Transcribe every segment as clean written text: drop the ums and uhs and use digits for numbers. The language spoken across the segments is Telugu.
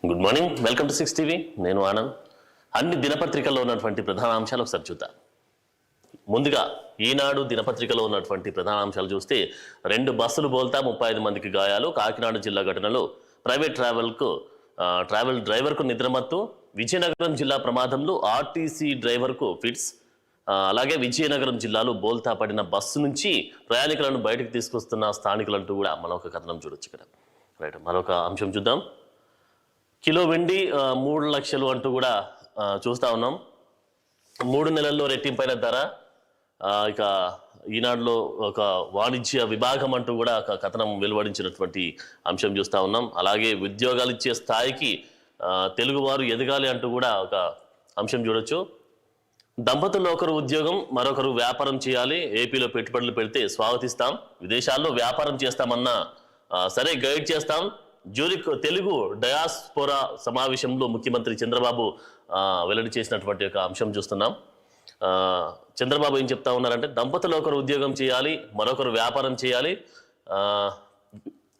Good morning, welcome to 6 TV. నేను ఆనంద్. అన్ని దినపత్రికల్లో ఉన్నటువంటి ప్రధాన అంశాలు ఒకసారి చూద్దాం. ముందుగా ఈనాడు దినపత్రికలో ఉన్నటువంటి ప్రధాన అంశాలు చూస్తే 2 బస్సులు బోల్తా 35 మందికి గాయాలు. కాకినాడ జిల్లా ఘటనలో ప్రైవేట్ ట్రావెల్ డ్రైవర్కు నిద్రమత్తు. విజయనగరం జిల్లా ప్రమాదంలో ఆర్టీసీ డ్రైవర్కు ఫిట్స్. అలాగే విజయనగరం జిల్లాలో బోల్తా పడిన బస్సు నుంచి ప్రయాణికులను బయటకు తీసుకొస్తున్న స్థానికులంటూ కూడా మనం ఒక కథనం చూడొచ్చు ఇక్కడ. రైట్, మరొక అంశం చూద్దాం. కిలో వెండి 3 లక్షలు అంటూ కూడా చూస్తూ ఉన్నాం. 3 నెలల్లో రెట్టింపైన ధర. ఇక ఈనాడులో ఒక వాణిజ్య విభాగం అంటూ కూడా ఒక కథనం వెలువడించినటువంటి అంశం చూస్తూ ఉన్నాం. అలాగే ఉద్యోగాలు ఇచ్చే స్థాయికి తెలుగువారు ఎదగాలి అంటూ కూడా ఒక అంశం చూడొచ్చు. దంపతుల్లో ఒకరు ఉద్యోగం, మరొకరు వ్యాపారం చేయాలి. ఏపీలో పెట్టుబడులు పెడితే స్వాగతిస్తాం, విదేశాల్లో వ్యాపారం చేస్తామన్నా సరే గైడ్ చేస్తాం. జ్యూరిక్ తెలుగు డయాస్పోరా సమావేశంలో ముఖ్యమంత్రి చంద్రబాబు వెల్లడి చేసినటువంటి ఒక అంశం చూస్తున్నాం. చంద్రబాబు ఏం చెప్తా ఉన్నారంటే, దంపతులు ఒకరు ఉద్యోగం చేయాలి, మరొకరు వ్యాపారం చేయాలి,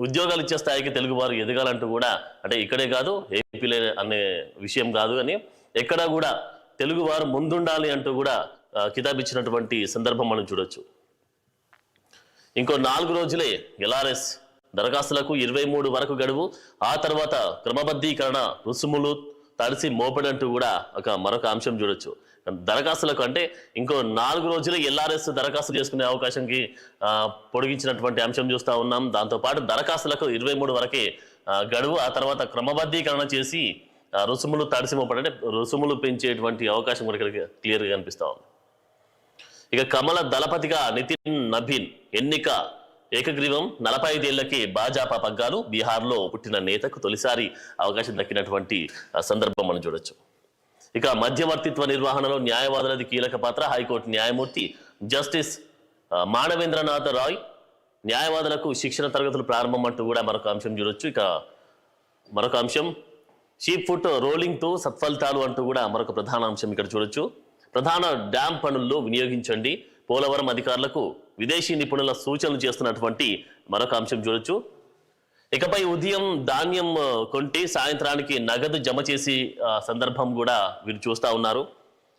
ఉద్యోగాలు ఇచ్చే స్థాయికి తెలుగు వారు ఎదగాలంటూ కూడా, అంటే ఇక్కడే కాదు ఏపీలే అనే విషయం కాదు అని ఎక్కడా కూడా తెలుగు వారు ముందుండాలి అంటూ కూడా కితాబిచ్చినటువంటి సందర్భం మనం చూడొచ్చు. ఇంకో 4 రోజులే ఎల్ఆర్ఎస్ దరఖాస్తులకు 23 వరకు గడువు. ఆ తర్వాత క్రమబద్ధీకరణ, రుసుములు తడిసి మోపడంటూ కూడా మరొక అంశం చూడొచ్చు. దరఖాస్తులకు అంటే ఇంకో 4 రోజులు ఎల్ఆర్ఎస్ దరఖాస్తు చేసుకునే అవకాశంకి పొడిగించినటువంటి అంశం చూస్తూ ఉన్నాం. దాంతోపాటు దరఖాస్తులకు 23 వరకే గడువు. ఆ తర్వాత క్రమబద్ధీకరణ చేసి రుసుములు తడిసి మోపడం, అంటే రుసుములు పెంచేటువంటి అవకాశం కూడా ఇక్కడ క్లియర్గా కనిపిస్తా ఉంది. ఇక కమల దళపతిగా నితిన్ నబీన్ ఎన్నిక ఏకగ్రీవం. 45 ఏళ్లకి భాజపా పగ్గాలు. బీహార్లో పుట్టిన నేతకు తొలిసారి అవకాశం దక్కినటువంటి సందర్భం మనం చూడొచ్చు. ఇక మధ్యవర్తిత్వ నిర్వహణలో న్యాయవాదులది కీలక పాత్ర. హైకోర్టు న్యాయమూర్తి జస్టిస్ మానవేంద్రనాథ్ రాయ్ న్యాయవాదులకు శిక్షణ తరగతులు ప్రారంభం అంటూ కూడా మరొక అంశం చూడొచ్చు. ఇక మరొక అంశం షీప్ ఫుట్ రోలింగ్తో సత్ఫలితాలు అంటూ కూడా మరొక ప్రధాన అంశం ఇక్కడ చూడొచ్చు. ప్రధాన డ్యాం పనుల్లో వినియోగించండి. పోలవరం అధికారులకు విదేశీ నిపుణుల సూచనలు చేస్తున్నటువంటి మరొక అంశం చూడొచ్చు. ఇకపై ఉదయం ధాన్యం కొంటే సాయంత్రానికి నగదు జమ చేసి సందర్భం కూడా వీరు చూస్తూ ఉన్నారు.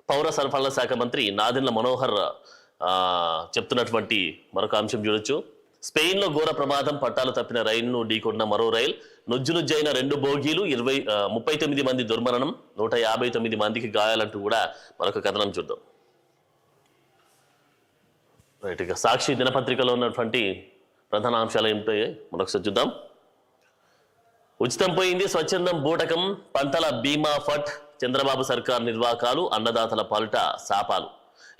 పౌర సరఫరాల శాఖ మంత్రి నాదెండ్ల మనోహర్ చెప్తున్నటువంటి మరొక అంశం చూడొచ్చు. స్పెయిన్లో ఘోర ప్రమాదం. పట్టాలు తప్పిన రైలును ఢీకొన్న మరో రైలు. నుజ్జునుజ్జైన 2 బోగీలు. 39 మంది దుర్మరణం, 159 మందికి గాయాలంటూ కూడా మరొక కథనం చూద్దాం. రైట్, ఇక సాక్షి దినపత్రికలో ఉన్నటువంటి ప్రధాన అంశాలు ఏమిటాయో మరొకసారి చూద్దాం. ఉచితం పోయింది, స్వచ్ఛందం బూటకం, పంటల బీమా ఫట్, చంద్రబాబు సర్కార్ నిర్వాకాలు, అన్నదాతల పాలిట శాపాలు,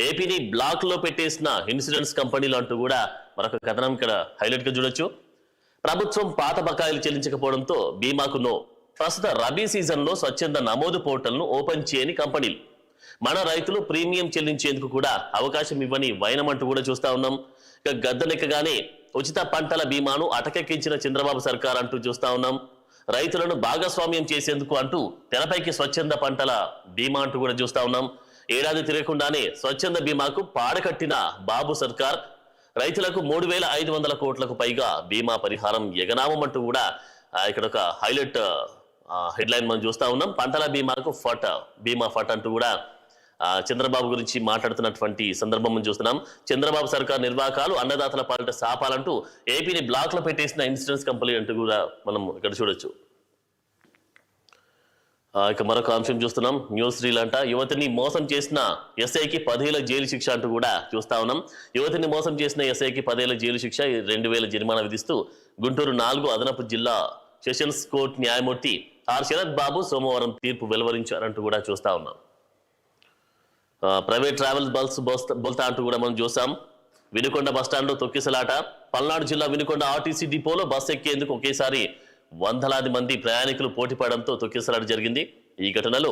ఏపీని బ్లాక్ లో పెట్టేసిన ఇన్సూరెన్స్ కంపెనీలు అంటూ కూడా మరొక కథనం ఇక్కడ హైలైట్ గా చూడొచ్చు. ప్రభుత్వం పాత బకాయిలు చెల్లించకపోవడంతో బీమాకు నో. ప్రస్తుత రబీ సీజన్ లో స్వచ్ఛంద నమోదు పోర్టల్ ను ఓపెన్ చేయని కంపెనీలు. మన రైతులు ప్రీమియం చెల్లించేందుకు కూడా అవకాశం ఇవ్వని వైనమంటూ కూడా చూస్తా ఉన్నాం. ఇక గద్దెనెక్కగానే ఉచిత పంటల బీమాను అటకెక్కించిన చంద్రబాబు సర్కార్ అంటూ చూస్తా ఉన్నాం. రైతులను భాగస్వామ్యం చేసేందుకు అంటూ తెరపైకి స్వచ్ఛంద పంటల బీమా అంటూ కూడా చూస్తా ఉన్నాం. ఏడాది తిరగకుండానే స్వచ్ఛంద బీమాకు పాడకట్టిన బాబు సర్కార్. రైతులకు 3,500 కోట్లకు పైగా బీమా పరిహారం ఎగనామం అంటూ కూడా ఇక్కడ ఒక హైలైట్ హెడ్లైన్ మనం చూస్తా ఉన్నాం. పంటల బీమాకు బీమా ఫట్ అంటూ కూడా చంద్రబాబు గురించి మాట్లాడుతున్నటువంటి సందర్భం మనం చూస్తున్నాం. చంద్రబాబు సర్కార్ నిర్వాకాలు, అన్నదాతల పాలిట శాపాలంటూ ఏపీని బ్లాక్ లో పెట్టేసిన ఇన్సూరెన్స్ కంపెనీ అంటూ కూడా మనం ఇక్కడ చూడొచ్చు. ఇక మరొక అంశం చూస్తున్నాం. న్యూస్ రీల్ అంట, యువతిని మోసం చేసిన ఎస్ఐకి 10 ఏళ్ల జైలు శిక్ష అంటూ కూడా చూస్తా ఉన్నాం. యువతిని మోసం చేసిన ఎస్ఐకి 10 ఏళ్ల జైలు శిక్ష, 2,000 జరిమానా విధిస్తూ గుంటూరు 4 అదనపు జిల్లా సెషన్స్ కోర్టు న్యాయమూర్తి ఆర్ శరత్ బాబు సోమవారం తీర్పు వెలువరించారంటూ కూడా చూస్తా ఉన్నాం. ప్రైవేట్ ట్రావెల్ బోల్తా అంటూ కూడా మనం చూసాం. వినుకొండ బస్టాండ్లో తొక్కిసలాట. పల్నాడు జిల్లా వినుకొండ ఆర్టీసీ డిపోలో బస్సు ఎక్కేందుకు ఒకేసారి వందలాది మంది ప్రయాణికులు పోటీపడడంతో తొక్కిసలాట జరిగింది. ఈ ఘటనలో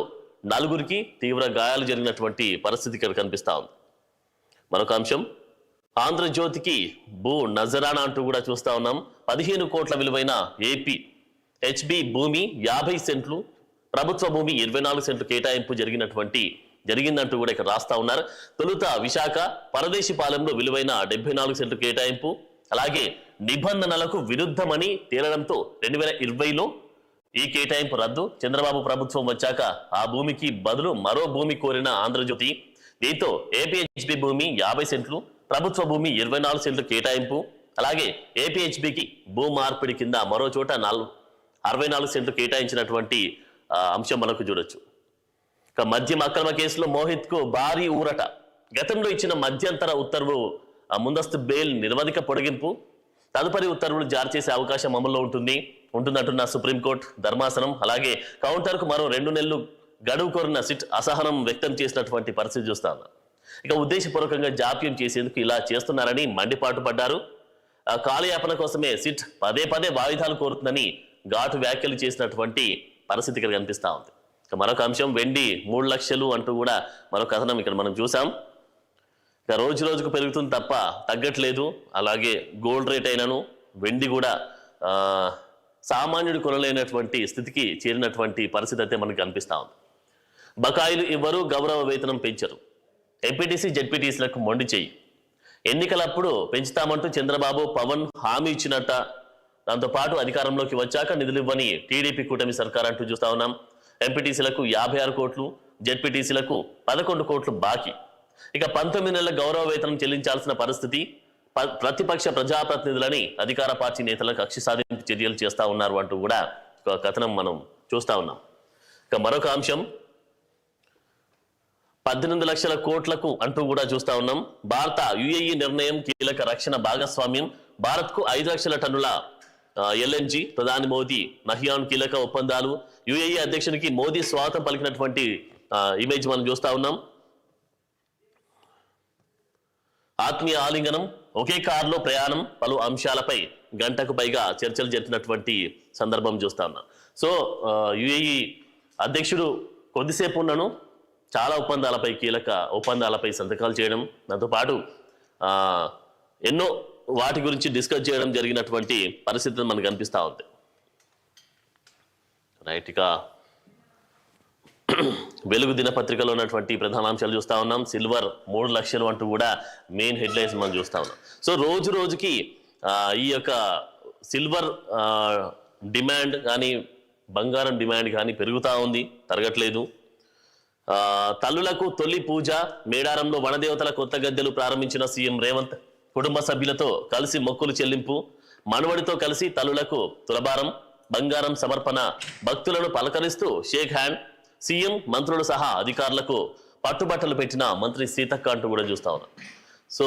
4గురికి తీవ్ర గాయాలు జరిగినటువంటి పరిస్థితి ఇక్కడ కనిపిస్తా ఉంది. మరొక అంశం, ఆంధ్రజ్యోతికి భూ నజరానా అంటూ కూడా చూస్తా ఉన్నాం. 15 కోట్ల విలువైన ఏపీ హెచ్బి భూమి 50 సెంట్లు, ప్రభుత్వ భూమి 24 సెంట్లు కేటాయింపు జరిగిందంటూ కూడా ఇక్కడ రాస్తా ఉన్నారు. తొలుత విశాఖ పరదేశీ పాలెంలో విలువైన 74 సెంట్లు కేటాయింపు, అలాగే నిబంధనలకు విరుద్ధమని తేలడంతో 2020లో ఈ కేటాయింపు రద్దు, చంద్రబాబు ప్రభుత్వం వచ్చాక ఆ భూమికి బదులు మరో భూమి కోరిన ఆంధ్రజ్యోతి. దీంతో ఏపీహెచ్బి భూమి 50 సెంట్లు, ప్రభుత్వ భూమి 24 సెంట్లు కేటాయింపు. అలాగే ఏపీహెచ్బికి భూ మార్పిడి కింద మరో చోట 64 సెంట్లు కేటాయించినటువంటి అంశం మనకు చూడొచ్చు. ఇక మద్యం అక్రమ కేసులో మోహిత్ కు భారీ ఊరట. గతంలో ఇచ్చిన మధ్యంతర ఉత్తర్వు ముందస్తు బెయిల్ నిరవధిక పొడిగింపు, తదుపరి ఉత్తర్వులు జారీ చేసే అవకాశం అమల్లో ఉంటుందంటున్న సుప్రీంకోర్టు ధర్మాసనం. అలాగే కౌంటర్ కు మరో 2 నెలలు గడువు కోరిన సిట్ అసహనం వ్యక్తం చేసినటువంటి పరిస్థితి చూస్తా ఉన్నాం. ఇక ఉద్దేశపూర్వకంగా జాప్యం చేసేందుకు ఇలా చేస్తున్నారని మండిపాటు పడ్డారు. కాలయాపన కోసమే సిట్ పదే వాయిదాలు కోరుతుందని ఘాటు వ్యాఖ్యలు చేసినటువంటి పరిస్థితి ఇక్కడ కనిపిస్తా ఉంది. ఇక మరొక అంశం, వెండి 3 లక్షలు అంటూ కూడా మరొక కథనం ఇక్కడ మనం చూసాం. ఇక రోజుకు పెరుగుతుంది తప్ప తగ్గట్లేదు. అలాగే గోల్డ్ రేట్ అయినను వెండి కూడా సామాన్యుడు కొనలేనటువంటి స్థితికి చేరినటువంటి పరిస్థితి అయితే మనకు కనిపిస్తా ఉంది. బకాయిలు ఇవ్వరు, గౌరవ వేతనం పెంచరు, ఎంపీటీసీ జెడ్పీటీసీలకు మొండి చెయ్యి, ఎన్నికలప్పుడు పెంచుతామంటూ చంద్రబాబు పవన్ హామీ ఇచ్చినట్ట. దాంతోపాటు అధికారంలోకి వచ్చాక నిధులు ఇవ్వని టీడీపీ కూటమి సర్కార్ అంటూ చూస్తా ఉన్నాం. ఎంపీటీసీలకు 56 కోట్లు, జెడ్పీటీసీలకు 11 కోట్లు బాకీ. ఇక 19 నెలల గౌరవ వేతనం చెల్లించాల్సిన పరిస్థితి. ప్రతిపక్ష ప్రజాప్రతినిధులని అధికార పార్టీ నేతలకు కక్ష సాధింపు చర్యలు చేస్తా ఉన్నారు అంటూ కూడా ఒక కథనం మనం చూస్తా ఉన్నాం. ఇక మరొక అంశం, 18 లక్షల కోట్లకు అంటూ కూడా చూస్తా ఉన్నాం. భారత యుఏఈ నిర్ణయం కీలక రక్షణ భాగస్వామ్యం. భారత్ కు 5 లక్షల టన్నుల ఎల్ఎన్జి, ప్రధాని మోదీ నహ్యాన్ కీలక ఒప్పందాలు. యుఏఈ అధ్యక్షునికి మోదీ స్వాగతం పలికినటువంటి ఇమేజ్ మనం చూస్తా ఉన్నాం. ఆత్మీయ ఆలింగనం, ఒకే కారులో ప్రయాణం, పలు అంశాలపై గంటకు పైగా చర్చలు జరిపినటువంటి సందర్భం చూస్తా ఉన్నాం. సో యుఏఈ అధ్యక్షుడు కొద్దిసేపు ఉన్నను చాలా ఒప్పందాలపై, కీలక ఒప్పందాలపై సంతకాలు చేయడం, దాంతోపాటు ఎన్నో వాటి గురించి డిస్కస్ చేయడం జరిగినటువంటి పరిస్థితి మనకు కనిపిస్తూ ఉంది. రైట్, ఇక వెలుగు దినపత్రికలో ఉన్నటువంటి ప్రధానాంశాలు చూస్తా ఉన్నాం. సిల్వర్ 3 లక్షలు అంటూ కూడా మెయిన్ హెడ్లైన్స్ మనం చూస్తా ఉన్నాం. సో రోజుకి ఈ యొక్క సిల్వర్ డిమాండ్ కానీ, బంగారం డిమాండ్ కానీ పెరుగుతూ ఉంది, తరగట్లేదు. తల్లులకు తొలి పూజ, మేడారంలో వనదేవతల కొత్త గద్దెలు ప్రారంభించిన సీఎం రేవంత్. కుటుంబ సభ్యులతో కలిసి మొక్కులు చెల్లింపు, మనవడితో కలిసి తల్లులకు తులభారం, బంగారం సమర్పణ, భక్తులను పలకరిస్తూ షేక్ హ్యాండ్. సీఎం, మంత్రులు సహా అధికారులకు పట్టుబట్టలు పెట్టిన మంత్రి సీతక్క అంటూ కూడా చూస్తా ఉన్నాం. సో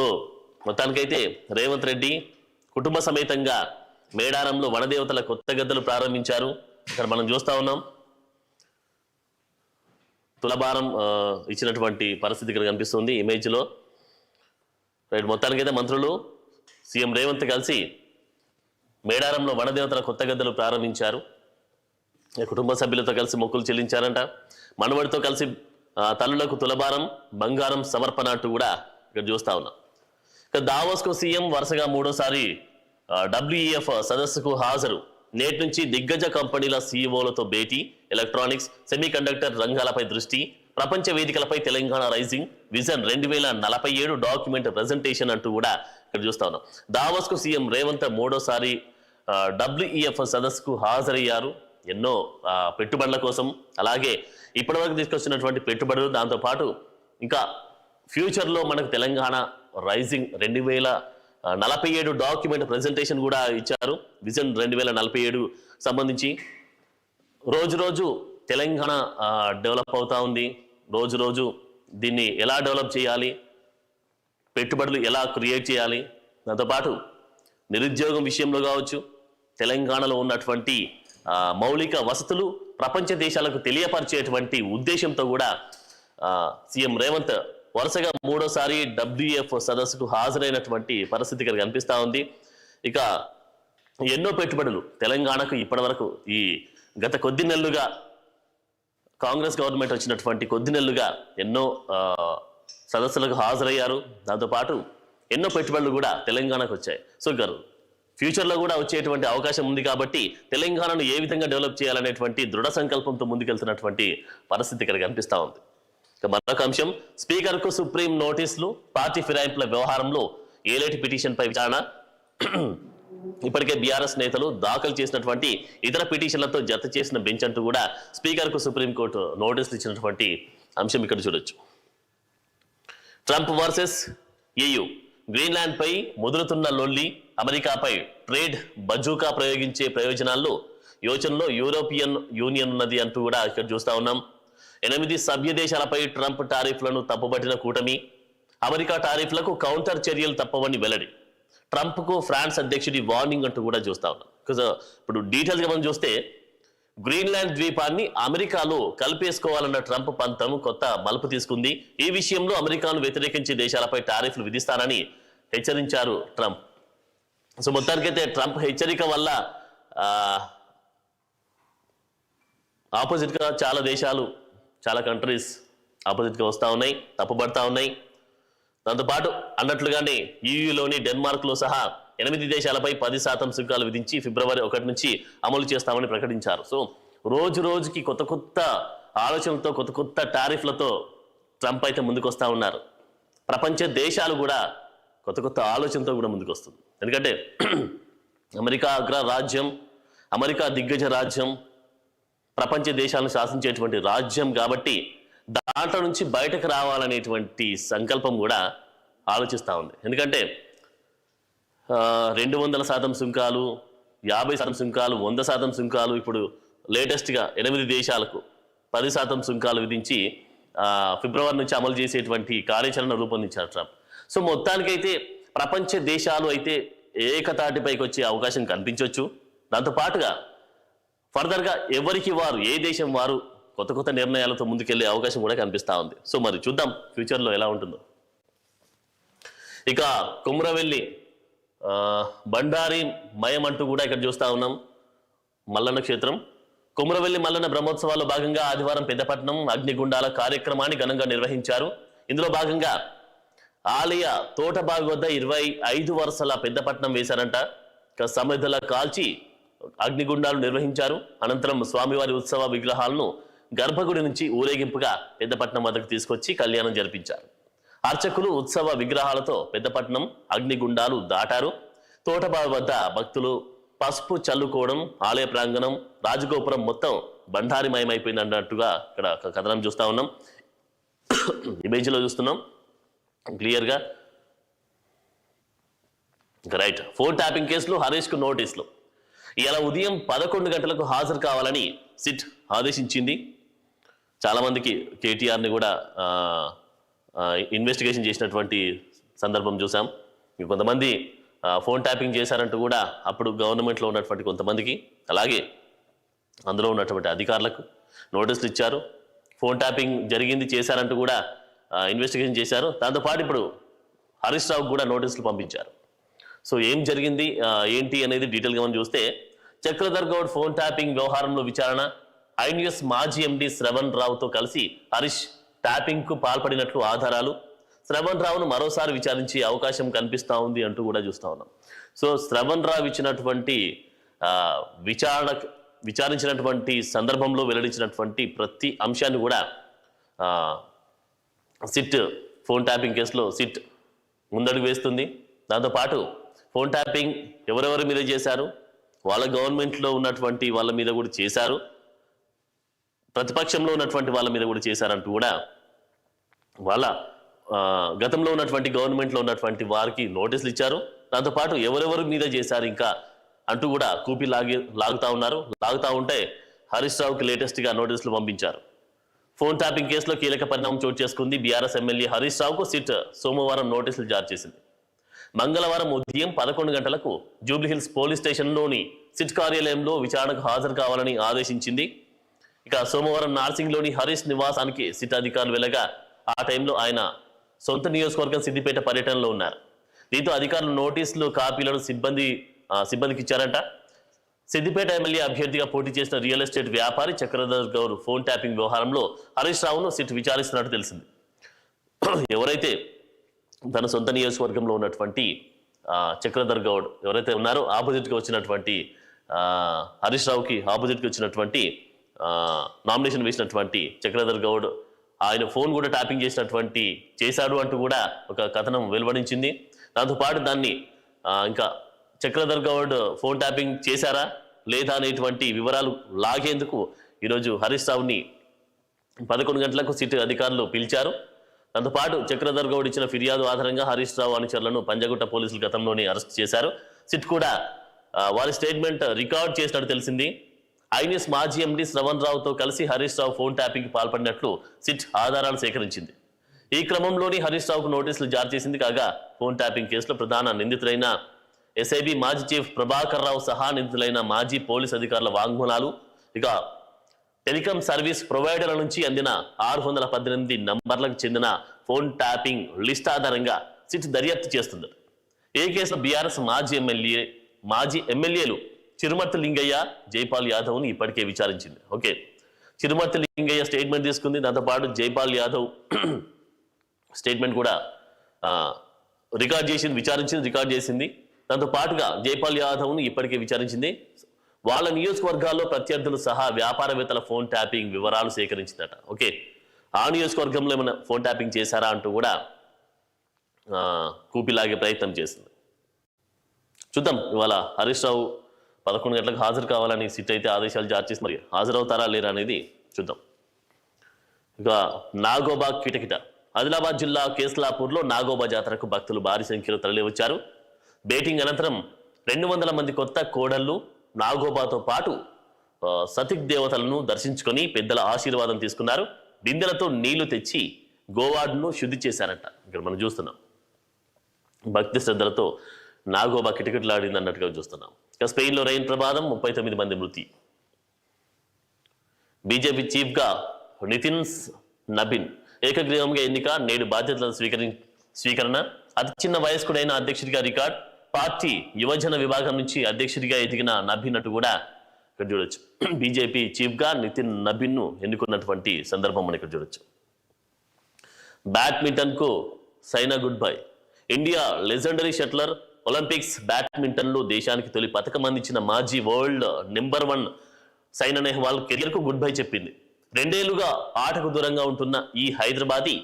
మొత్తానికైతే రేవంత్ రెడ్డి కుటుంబ సమేతంగా మేడారంలో వనదేవతల కొత్త గద్దెలు ప్రారంభించారు. ఇక్కడ మనం చూస్తా ఉన్నాం. తులభారం ఇచ్చినటువంటి పరిస్థితి ఇక్కడ కనిపిస్తుంది ఇమేజ్ లో. రైట్, మొత్తానికైతే మంత్రులు సీఎం రేవంత్ కలిసి మేడారంలో వనదేవతల కొత్త గద్దెలు ప్రారంభించారు. కుటుంబ సభ్యులతో కలిసి మొక్కులు చెల్లించారంట. మనవడితో కలిసి తల్లులకు తులభారం, బంగారం సమర్పణ అంటూ కూడా ఇక్కడ చూస్తా ఉన్నాం. ఇక దావోస్కు సీఎం వరుసగా 3వ WEF సదస్సుకు హాజరు. నేటి నుంచి దిగ్గజ కంపెనీల సీఈఓలతో భేటీ, ఎలక్ట్రానిక్స్, సెమీ కండక్టర్ రంగాలపై దృష్టి, ప్రపంచ వేదికలపై Telangana rising, vision 2047 document presentation అంటూ కూడా ఇక్కడ చూస్తా ఉన్నాం. దావోస్కు సీఎం రేవంత్ 3వ WEF సదస్సుకు హాజరయ్యారు. ఎన్నో పెట్టుబడుల కోసం, అలాగే ఇప్పటివరకు తీసుకొచ్చినటువంటి పెట్టుబడులు, దాంతోపాటు ఇంకా ఫ్యూచర్లో మనకు తెలంగాణ రైజింగ్ 2047 డాక్యుమెంట్ ప్రెజెంటేషన్ కూడా ఇచ్చారు. విజన్ 2047 సంబంధించి రోజు తెలంగాణ డెవలప్ అవుతా ఉంది. రోజు దీన్ని ఎలా డెవలప్ చేయాలి, పెట్టుబడులు ఎలా క్రియేట్ చేయాలి, దాంతోపాటు నిరుద్యోగం విషయంలో కావచ్చు, తెలంగాణలో ఉన్నటువంటి మౌలిక వసతులు ప్రపంచ దేశాలకు తెలియపరిచేటువంటి ఉద్దేశంతో కూడా సీఎం రేవంత్ వరుసగా 3వ WEF సదస్సుకు హాజరైనటువంటి పరిస్థితి ఇక్కడ కనిపిస్తా ఉంది. ఇక ఎన్నో పెట్టుబడులు తెలంగాణకు ఇప్పటివరకు ఈ గత కొద్ది నెలలుగా కాంగ్రెస్ గవర్నమెంట్ వచ్చినటువంటి కొద్ది నెలలుగా ఎన్నో సదస్సులకు హాజరయ్యారు. దాంతోపాటు ఎన్నో పెట్టుబడులు కూడా తెలంగాణకు వచ్చాయి. సో గారు ఫ్యూచర్లో కూడా వచ్చేటువంటి అవకాశం ఉంది కాబట్టి తెలంగాణను ఏ విధంగా డెవలప్ చేయాలనేటువంటి దృఢ సంకల్పంతో ముందుకెళ్తున్నటువంటి పరిస్థితి ఇక్కడ కనిపిస్తా ఉంది. ఇక మరొక అంశం, స్పీకర్కు సుప్రీం నోటీసులు, పార్టీ ఫిరాయింపుల వ్యవహారంలో ఏలేటి పిటిషన్పై విచారణ. ఇప్పటికే బీఆర్ఎస్ నేతలు దాఖలు చేసినటువంటి ఇతర పిటిషన్లతో జత చేసిన బెంచ్ అంటూ కూడా స్పీకర్కు సుప్రీంకోర్టు నోటీసులు ఇచ్చినటువంటి అంశం ఇక్కడ చూడొచ్చు. ట్రంప్ వర్సెస్ EU, గ్రీన్లాండ్ పై ముదురుతున్న లొల్లి, అమెరికాపై ట్రేడ్ బజూకా ప్రయోగించే ప్రయోజనాల్లో యోచనలో యూరోపియన్ యూనియన్ ఉన్నది అంటూ కూడా ఇక్కడ చూస్తా ఉన్నాం. 8 సభ్య దేశాలపై ట్రంప్ టారిఫ్లను తప్పుబట్టిన కూటమి, అమెరికా టారిఫ్లకు కౌంటర్ చర్యలు తప్పవని వెల్లడి, ట్రంప్ కు ఫ్రాన్స్ అధ్యక్షుడి వార్నింగ్ అంటూ కూడా చూస్తా ఉన్నాం. ఇప్పుడు డీటెయిల్స్ గా మనం చూస్తే గ్రీన్లాండ్ ద్వీపాన్ని అమెరికాలో కలిపేసుకోవాలన్న ట్రంప్ పంతం కొత్త మలుపు తీసుకుంది. ఈ విషయంలో అమెరికాను వ్యతిరేకించే దేశాలపై టారిఫ్లు విధిస్తానని హెచ్చరించారు ట్రంప్. సో మొత్తానికైతే ట్రంప్ హెచ్చరిక వల్ల ఆపోజిట్ గా చాలా దేశాలు, చాలా కంట్రీస్ ఆపోజిట్ గా వస్తా ఉన్నాయి, తప్పుపడతా ఉన్నాయి. దాంతోపాటు అన్నట్లుగానే EUలోని డెన్మార్క్ లో సహా 8 దేశాలపై 10% సుంకాలు విధించి ఫిబ్రవరి 1 నుంచి అమలు చేస్తామని ప్రకటించారు. సో రోజు రోజుకి కొత్త కొత్త ఆలోచనలతో, కొత్త కొత్త టారిఫ్లతో ట్రంప్ అయితే ముందుకు వస్తూ ఉన్నారు. ప్రపంచ దేశాలు కూడా కొత్త కొత్త ఆలోచనతో కూడా ముందుకు వస్తుంది. ఎందుకంటే అమెరికా అగ్ర రాజ్యం, అమెరికా దిగ్గజ రాజ్యం, ప్రపంచ దేశాలను శాసించేటువంటి రాజ్యం కాబట్టి దాంట్లో నుంచి బయటకు రావాలనేటువంటి సంకల్పం కూడా ఆలోచిస్తూ ఉంది. ఎందుకంటే 200% సుంకాలు, 50% సుంకాలు, 100% సుంకాలు, ఇప్పుడు లేటెస్ట్గా 8 దేశాలకు 10% సుంకాలు విధించి ఫిబ్రవరి నుంచి అమలు చేసేటువంటి కార్యాచరణ రూపొందించారు ట్రంప్. సో మొత్తానికైతే ప్రపంచ దేశాలు అయితే ఏకతాటిపైకి వచ్చే అవకాశం కనిపించవచ్చు. దాంతోపాటుగా ఫర్దర్గా ఎవరికి వారు, ఏ దేశం వారు కొత్త కొత్త నిర్ణయాలతో ముందుకెళ్లే అవకాశం కూడా కనిపిస్తూ ఉంది. సో మరి చూద్దాం ఫ్యూచర్లో ఎలా ఉంటుందో. ఇక కుమ్రవెల్లి బండారి మయం అంటూ కూడా ఇక్కడ చూస్తా ఉన్నాం. మల్లన్న క్షేత్రం కుమ్రవెల్లి మల్లన్న బ్రహ్మోత్సవాల్లో భాగంగా ఆదివారం పెద్దపట్నం అగ్నిగుండాల కార్యక్రమాన్ని ఘనంగా నిర్వహించారు. ఇందులో భాగంగా ఆలయ తోటబావి వద్ద 25 వరుసల పెద్దపట్నం వేశారంట. ఇక సమిధుల కాల్చి అగ్నిగుండాలు నిర్వహించారు. అనంతరం స్వామివారి ఉత్సవ విగ్రహాలను గర్భగుడి నుంచి ఊరేగింపుగా పెద్దపట్నం వద్దకు తీసుకొచ్చి కళ్యాణం జరిపించారు. అర్చకులు ఉత్సవ విగ్రహాలతో పెద్దపట్నం అగ్నిగుండాలు దాటారు. తోటబావి వద్ద భక్తులు పసుపు చల్లుకోవడం, ఆలయ ప్రాంగణం, రాజగోపురం మొత్తం బండారిమయమైపోయింది అన్నట్టుగా ఇక్కడ కథనం చూస్తా ఉన్నాం. ఇమేజ్లో చూస్తున్నాం క్లియర్గా. రైట్, ఫోన్ ట్యాపింగ్ కేసులో హరీష్ కు నోటీసులు. ఇలా ఉదయం 11 గంటలకు హాజరు కావాలని సిట్ ఆదేశించింది. చాలామందికి కేటీఆర్ని కూడా ఇన్వెస్టిగేషన్ చేసినటువంటి సందర్భం చూసాం. కొంతమంది ఫోన్ ట్యాపింగ్ చేశారంటూ కూడా అప్పుడు గవర్నమెంట్లో ఉన్నటువంటి కొంతమందికి, అలాగే అందులో ఉన్నటువంటి అధికారులకు నోటీసులు ఇచ్చారు. ఫోన్ ట్యాపింగ్ జరిగింది, చేశారంటూ కూడా ఇన్వెస్టిగేషన్ చేశారు. దాంతోపాటు ఇప్పుడు హరీష్ రావుకు కూడా నోటీసులు పంపించారు. సో ఏం జరిగింది ఏంటి అనేది డీటెయిల్గా మనం చూస్తే, చక్రధర్ గౌడ్ ఫోన్ ట్యాపింగ్ వ్యవహారంలో విచారణ, ఐన్యూస్ మాజీ ఎండి శ్రవణ్ రావుతో కలిసి హరీష్ ట్యాపింగ్ కు పాల్పడినట్లు ఆధారాలు, శ్రవణ్ రావును మరోసారి విచారించే అవకాశం కనిపిస్తా ఉంది అంటూ కూడా చూస్తా ఉన్నాం. సో శ్రవణ్ రావు ఇచ్చినటువంటి విచారించినటువంటి సందర్భంలో వెల్లడించినటువంటి ప్రతి అంశాన్ని కూడా సిట్ ఫోన్ ట్యాపింగ్ కేసులో సిట్ ముందడుగు వేస్తుంది. దాంతోపాటు ఫోన్ ట్యాపింగ్ ఎవరెవరి మీద చేశారు, వాళ్ళ గవర్నమెంట్లో ఉన్నటువంటి వాళ్ళ మీద కూడా చేశారు, ప్రతిపక్షంలో ఉన్నటువంటి వాళ్ళ మీద కూడా చేశారంటూ కూడా వాళ్ళ గతంలో ఉన్నటువంటి గవర్నమెంట్లో ఉన్నటువంటి వారికి నోటీసులు ఇచ్చారు. దాంతోపాటు ఎవరెవరి మీద చేశారు ఇంకా అంటూ కూడా కూపి లాగుతా ఉన్నారు. లాగుతా ఉంటే హరీష్ రావుకి లేటెస్ట్గా నోటీసులు పంపించారు. ఫోన్ ట్యాపింగ్ కేసులో కీలక పరిణామం చోటు చేసుకుంది. బీఆర్ఎస్ ఎమ్మెల్యే హరీష్ రావుకు సిట్ సోమవారం నోటీసులు జారీ చేసింది. మంగళవారం ఉదయం 11 గంటలకు జూబ్లీహిల్స్ పోలీస్ స్టేషన్లోని సిట్ కార్యాలయంలో విచారణకు హాజరు కావాలని ఆదేశించింది. ఇక సోమవారం నార్సింగ్లోని హరీష్ నివాసానికి సిట్ అధికారులు వెళ్ళగా ఆ టైంలో ఆయన సొంత నియోజకవర్గం సిద్దిపేట పర్యటనలో ఉన్నారు. దీంతో అధికారులు నోటీసులు కాపీలను సిబ్బందికి ఇచ్చారంట. సిద్దిపేట ఎమ్మెల్యే అభ్యర్థిగా పోటీ చేసిన రియల్ ఎస్టేట్ వ్యాపారి చక్రధర్ గౌడ్ ఫోన్ ట్యాపింగ్ వ్యవహారంలో హరీష్ రావును సిట్ విచారిస్తున్నట్టు తెలిసింది. ఎవరైతే తన సొంత నియోజకవర్గంలో ఉన్నటువంటి చక్రధర్ గౌడ్ ఎవరైతే ఉన్నారో ఆపోజిట్గా వచ్చినటువంటి హరీష్ రావుకి ఆపోజిట్గా వచ్చినటువంటి నామినేషన్ వేసినటువంటి చక్రధర్ గౌడ్ ఆయన ఫోన్ కూడా ట్యాపింగ్ చేశాడు అంటూ కూడా ఒక కథనం వెలువడించింది. దాంతోపాటు దాన్ని ఇంకా చక్రధర్ గౌడ్ ఫోన్ ట్యాపింగ్ చేశారా లేదా అనేటువంటి వివరాలు లాగేందుకు ఈరోజు హరీష్ రావుని 11 గంటలకు సిట్ అధికారులు పిలిచారు. దాంతోపాటు చక్రధర్ గౌడ్ ఇచ్చిన ఫిర్యాదు ఆధారంగా హరీష్ రావు అనుచరులను పంజగుట్ట పోలీసులు గతంలోనే అరెస్ట్ చేశారు. సిట్ కూడా వారి స్టేట్మెంట్ రికార్డ్ చేసినట్టు తెలిసింది. ఐనిస్ మాజీ ఎండీ శ్రవణ్ రావుతో కలిసి హరీష్ రావు ఫోన్ ట్యాపింగ్కి పాల్పడినట్లు సిట్ ఆధారాలు సేకరించింది. ఈ క్రమంలోని హరీష్ రావుకు నోటీసులు జారీ చేసింది. కాగా ఫోన్ ట్యాపింగ్ కేసులో ప్రధాన నిందితులైన ఎస్ఐబి మాజీ చీఫ్ ప్రభాకర్ రావు సహా నిందితులైన మాజీ పోలీస్ అధికారుల వాంగ్మూలాలు, ఇక టెలికాం సర్వీస్ ప్రొవైడర్ల నుంచి అందిన 618 నంబర్లకు చెందిన ఫోన్ ట్యాపింగ్ లిస్ట్ ఆధారంగా సిట్ దర్యాప్తు చేస్తుంది. ఏ కేసులో బీఆర్ఎస్ మాజీ ఎమ్మెల్యేలు చిరుమర్తి లింగయ్య, జైపాల్ యాదవ్ను ఇప్పటికే విచారించింది. ఓకే, చిరుమర్తి లింగయ్య స్టేట్మెంట్ తీసుకుంది. దాంతోపాటు జైపాల్ యాదవ్ స్టేట్మెంట్ కూడా రికార్డ్ చేసింది. దాంతో పాటుగా జైపాల్ యాదవ్ను ఇప్పటికే విచారించింది. వాళ్ళ నియోజకవర్గాల్లో ప్రత్యర్థులు సహా వ్యాపారవేత్తల ఫోన్ ట్యాపింగ్ వివరాలు సేకరించిందట. ఓకే, ఆ నియోజకవర్గంలో ఏమైనా ఫోన్ ట్యాపింగ్ చేశారా అంటూ కూడా కూపిలాగే ప్రయత్నం చేసింది. చూద్దాం, ఇవాళ హరీష్ రావు 11 గంటలకు హాజరు కావాలని సిట్ అయితే ఆదేశాలు జారీ చేసి మరి హాజరవుతారా లేరా అనేది చూద్దాం. ఇక నాగోబా కిటకిట. ఆదిలాబాద్ జిల్లా కేస్లాపూర్లో నాగోబా జాతరకు భక్తులు భారీ సంఖ్యలో తరలివచ్చారు. బేటింగ్ అనంతరం 200 మంది కొత్త కోడళ్లు నాగోబాతో పాటు సతిక్ దేవతలను దర్శించుకొని పెద్దల ఆశీర్వాదం తీసుకున్నారు. బిందెలతో నీళ్లు తెచ్చి గోవాడ్ను శుద్ధి చేశారట. ఇక్కడ మనం చూస్తున్నాం భక్తి శ్రద్ధలతో నాగోబా కిటకిటలాడింది అన్నట్టుగా చూస్తున్నాం. ఇక స్పెయిన్లో రైన్ ప్రమాదం, 39 మంది మృతి. బీజేపీ చీఫ్గా నితిన్ నబిన్ ఏకగ్రీవంగా ఎన్నిక, నేడు బాధ్యతల స్వీకరణ. అతి చిన్న వయస్కుడైన అధ్యక్షుడిగా రికార్డ్. పార్టీ యువజన విభాగం నుంచి అధ్యక్షుడిగా ఎదిగిన నబిన్ అటు కూడా ఇక్కడ చూడొచ్చు. బీజేపీ చీఫ్గా నితిన్ నబిన్ను ఎన్నుకున్నటువంటి సందర్భం మనం ఇక్కడ చూడొచ్చు. బ్యాడ్మింటన్కు Saina goodbye. India legendary shuttler, Olympics బ్యాడ్మింటన్లో దేశానికి తొలి పథకం అందించిన మాజీ వరల్డ్ నెంబర్ 1 సైనా నెహ్వాల్ కెరియర్కు గుడ్ బై చెప్పింది. 2 ఏళ్లుగా ఆటకు దూరంగా ఉంటున్న ఈ హైదరాబాదీ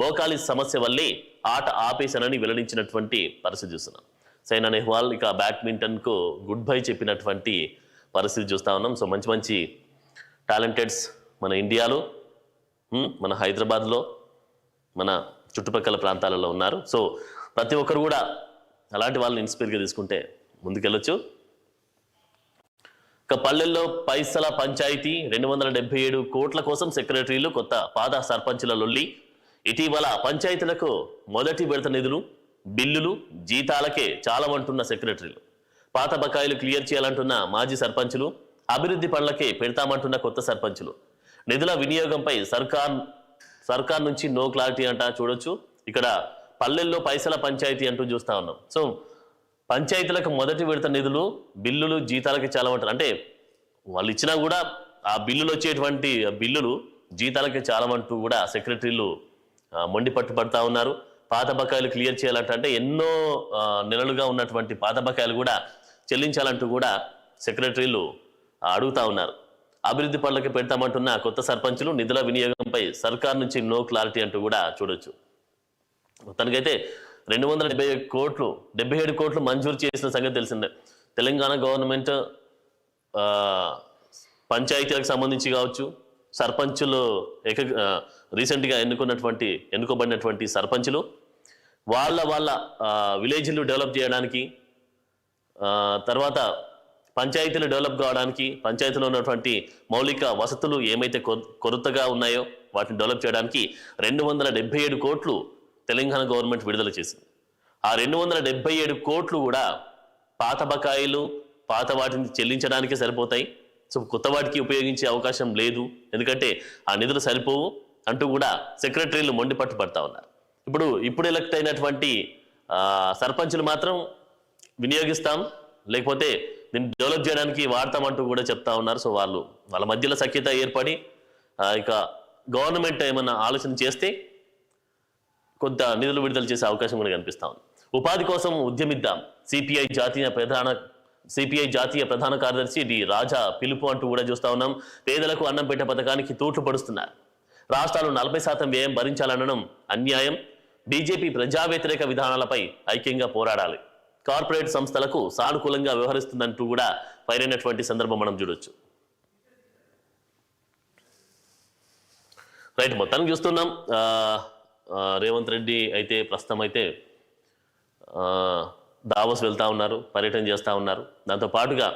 మోకాలి సమస్య వల్లే ఆట ఆపేశానని వెల్లడించినటువంటి పరిస్థితి చూస్తున్నాం. సైనా నెహ్వాల్ ఇక బ్యాడ్మింటన్కు గుడ్ బై చెప్పినటువంటి పరిస్థితి చూస్తా ఉన్నాం. సో మంచి మంచి టాలెంటెడ్స్ మన ఇండియాలో, మన హైదరాబాద్లో, మన చుట్టుపక్కల ప్రాంతాలలో ఉన్నారు. సో ప్రతి ఒక్కరు కూడా అలాంటి వాళ్ళని ఇన్స్పైర్గా తీసుకుంటే ముందుకెళ్ళొచ్చు. ఇక పల్లెల్లో పైసల పంచాయతీ, 277 కోట్ల కోసం సెక్రటరీలు, కొత్త పాత సర్పంచుల లొల్లి. ఇటీవల పంచాయతీలకు మొదటి విడత నిధులు, బిల్లులు, జీతాలకే చాలమంటున్న సెక్రటరీలు, పాత బకాయిలు క్లియర్ చేయాలంటున్న మాజీ సర్పంచులు, అభివృద్ధి పనులకే పెడతామంటున్న కొత్త సర్పంచులు, నిధుల వినియోగంపై సర్కార్ నుంచి నో క్లారిటీ అంట. చూడొచ్చు ఇక్కడ పల్లెల్లో పైసల పంచాయతీ అంటూ చూస్తా ఉన్నాం. సో పంచాయతీలకు మొదటి విడత నిధులు, బిల్లులు, జీతాలకి చాలమంటారు. అంటే వాళ్ళు ఇచ్చినా కూడా ఆ బిల్లులు వచ్చేటువంటి బిల్లులు జీతాలకి చాలమంటూ కూడా సెక్రటరీలు మొండి పట్టుబడతా ఉన్నారు. పాత బకాయిలు క్లియర్ చేయాలంటే ఎన్నో నెలలుగా ఉన్నటువంటి పాత బకాయిలు కూడా చెల్లించాలంటూ కూడా సెక్రటరీలు అడుగుతా ఉన్నారు. అభివృద్ధి పనులకి పెడతామంటున్న కొత్త సర్పంచులు, నిధుల వినియోగంపై సర్కార్ నుంచి నో క్లారిటీ అంటూ కూడా చూడొచ్చు. మొత్తానికైతే 277 కోట్లు మంజూరు చేసిన సంగతి తెలిసిందే. తెలంగాణ గవర్నమెంట్ పంచాయతీలకు సంబంధించి కావచ్చు, సర్పంచులు రీసెంట్గా ఎన్నుకోబడినటువంటి సర్పంచులు వాళ్ళ విలేజ్లు డెవలప్ చేయడానికి, తర్వాత పంచాయతీలు డెవలప్ కావడానికి, పంచాయతీలో ఉన్నటువంటి మౌలిక వసతులు ఏమైతే కొరతగా ఉన్నాయో వాటిని డెవలప్ చేయడానికి 277 కోట్లు తెలంగాణ గవర్నమెంట్ విడుదల చేసింది. ఆ 277 కోట్లు కూడా పాత బకాయిలు, పాత వాటిని చెల్లించడానికే సరిపోతాయి. సో కొత్త వాటికి ఉపయోగించే అవకాశం లేదు, ఎందుకంటే ఆ నిధులు సరిపోవు అంటూ కూడా సెక్రటరీలు మొండి పట్టుబడతా ఉన్నారు. ఇప్పుడు ఎలక్ట్ అయినటువంటి సర్పంచులు మాత్రం వినియోగిస్తాం, లేకపోతే దీన్ని డెవలప్ చేయడానికి వాడతామంటూ కూడా చెప్తా ఉన్నారు. సో వాళ్ళ మధ్యలో సఖ్యత ఏర్పడి ఇక గవర్నమెంట్ ఏమన్నా ఆలోచన చేస్తే కొంత నిధులు విడుదల చేసే అవకాశం కూడా కనిపిస్తా ఉంది. ఉపాధి కోసం ఉద్యమిద్దాం, సిపిఐ జాతీయ ప్రధాన కార్యదర్శి డి రాజా పిలుపు అంటూ కూడా చూస్తా ఉన్నాం. పేదలకు అన్నం పెట్టే పథకానికి తూట్లు పడుస్తున్నారు. రాష్ట్రాలు 40% వ్యయం భరించాలనడం అన్యాయం. బీజేపీ ప్రజా వ్యతిరేక విధానాలపై ఐక్యంగా పోరాడాలి. కార్పొరేట్ సంస్థలకు సానుకూలంగా వ్యవహరిస్తుందంటూ కూడా ఫైర్ అయినటువంటి సందర్భం మనం చూడొచ్చు. రైట్, మొత్తానికి చూస్తున్నాం రేవంత్ రెడ్డి అయితే ప్రస్తుతం అయితే దావోస్ వెళ్తా ఉన్నారు, పర్యటన చేస్తూ ఉన్నారు. దాంతో పాటుగా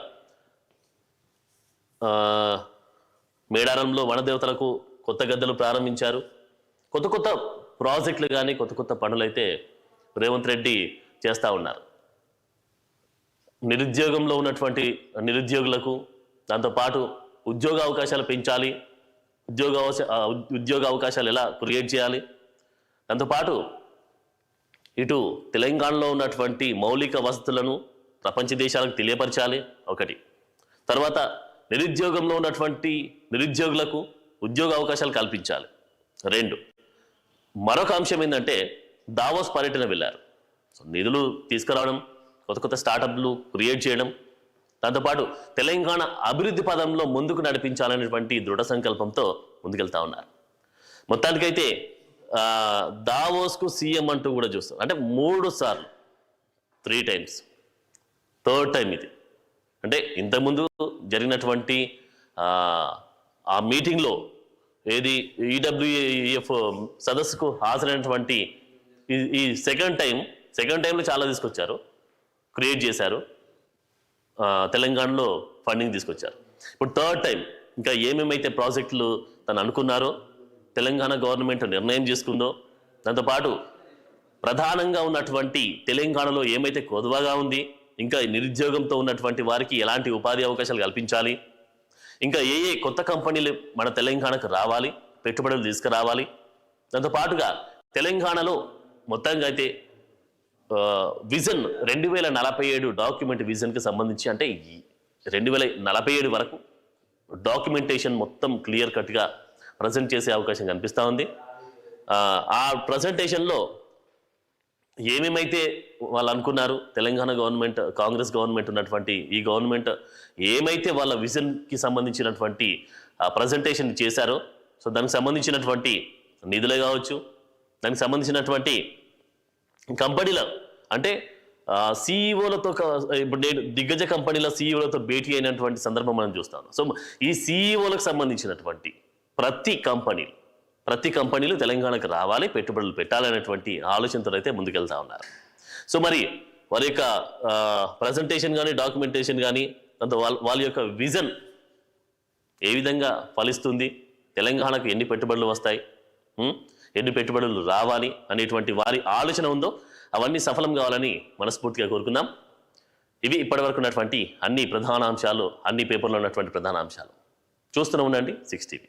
మేడారంలో వనదేవతలకు కొత్త గద్దెలు ప్రారంభించారు. కొత్త కొత్త ప్రాజెక్టులు కానీ కొత్త కొత్త పనులు అయితే రేవంత్ రెడ్డి చేస్తూ ఉన్నారు. నిరుద్యోగంలో ఉన్నటువంటి నిరుద్యోగులకు, దాంతోపాటు ఉద్యోగ అవకాశాలు పెంచాలి, ఉద్యోగ అవకాశాలు ఎలా క్రియేట్ చేయాలి, దాంతోపాటు ఇటు తెలంగాణలో ఉన్నటువంటి మౌలిక వసతులను ప్రపంచ దేశాలకు తెలియపరచాలి ఒకటి. తర్వాత నిరుద్యోగంలో ఉన్నటువంటి నిరుద్యోగులకు ఉద్యోగ అవకాశాలు కల్పించాలి రెండు. మరొక అంశం ఏంటంటే దావోస్ పర్యటన వెళ్ళారు. సో నిధులు తీసుకురావడం, కొత్త కొత్త స్టార్టప్లు క్రియేట్ చేయడం, దాంతోపాటు తెలంగాణ అభివృద్ధి పదంలో ముందుకు నడిపించాలనేటువంటి దృఢ సంకల్పంతో ముందుకెళ్తా ఉన్నారు. మొత్తానికైతే దావోస్కు సీఎం అంటూ కూడా చూస్తాం. అంటే 3 సార్లు 3 times, థర్డ్ టైం ఇది. అంటే ఇంతకుముందు జరిగినటువంటి ఆ మీటింగ్లో ఏది ఈడబ్ల్యూఎఫ్ సదస్సుకు హాజరైనటువంటి ఈ సెకండ్ టైంలో చాలా తీసుకొచ్చారు, క్రియేట్ చేశారు, తెలంగాణలో ఫండింగ్ తీసుకొచ్చారు. ఇప్పుడు థర్డ్ టైం ఇంకా ఏమేమైతే ప్రాజెక్టులు తను అనుకున్నారో, తెలంగాణ గవర్నమెంట్ నిర్ణయం చేసుకుందో, దాంతోపాటు ప్రధానంగా ఉన్నటువంటి తెలంగాణలో ఏమైతే కొదువగా ఉంది, ఇంకా నిరుద్యోగంతో ఉన్నటువంటి వారికి ఎలాంటి ఉపాధి అవకాశాలు కల్పించాలి, ఇంకా ఏ కొత్త కంపెనీలు మన తెలంగాణకు రావాలి, పెట్టుబడులు తీసుకురావాలి, దాంతోపాటుగా తెలంగాణలో మొత్తంగా అయితే విజన్ 2047 డాక్యుమెంట్ విజన్కి సంబంధించి, అంటే 2047 వరకు డాక్యుమెంటేషన్ మొత్తం క్లియర్ కట్గా ప్రజెంట్ చేసే అవకాశం కనిపిస్తూ ఉంది. ఆ ప్రజెంటేషన్లో ఏమేమైతే వాళ్ళు అనుకున్నారు, తెలంగాణ గవర్నమెంట్, కాంగ్రెస్ గవర్నమెంట్ ఉన్నటువంటి ఈ గవర్నమెంట్ ఏమైతే వాళ్ళ విజన్కి సంబంధించినటువంటి ప్రజెంటేషన్ చేశారో, సో దానికి సంబంధించినటువంటి నిధులే కావచ్చు, దానికి సంబంధించినటువంటి కంపెనీల అంటే సిఇఓలతో, ఇప్పుడు నేను దిగ్గజ కంపెనీల సిఇఓలతో భేటీ అయినటువంటి సందర్భం మనం చూస్తాను. సో ఈ సిఇఓలకు సంబంధించినటువంటి ప్రతి కంపెనీలు తెలంగాణకు రావాలి, పెట్టుబడులు పెట్టాలనేటువంటి ఆలోచనతో అయితే ముందుకెళ్తా ఉన్నారు. సో మరి వారి యొక్క ప్రజెంటేషన్ కానీ డాక్యుమెంటేషన్ కానీ అంత వాళ్ళ యొక్క విజన్ ఏ విధంగా ఫలిస్తుంది, తెలంగాణకు ఎన్ని పెట్టుబడులు వస్తాయి, ఎన్ని పెట్టుబడులు రావాలి అనేటువంటి వారి ఆలోచన ఉందో అవన్నీ సఫలం కావాలని మనస్ఫూర్తిగా కోరుకుందాం. ఇవి ఇప్పటివరకు ఉన్నటువంటి అన్ని ప్రధాన అంశాలు, అన్ని పేపర్లో ఉన్నటువంటి ప్రధాన అంశాలు. చూస్తూనే ఉండండి 6 TV.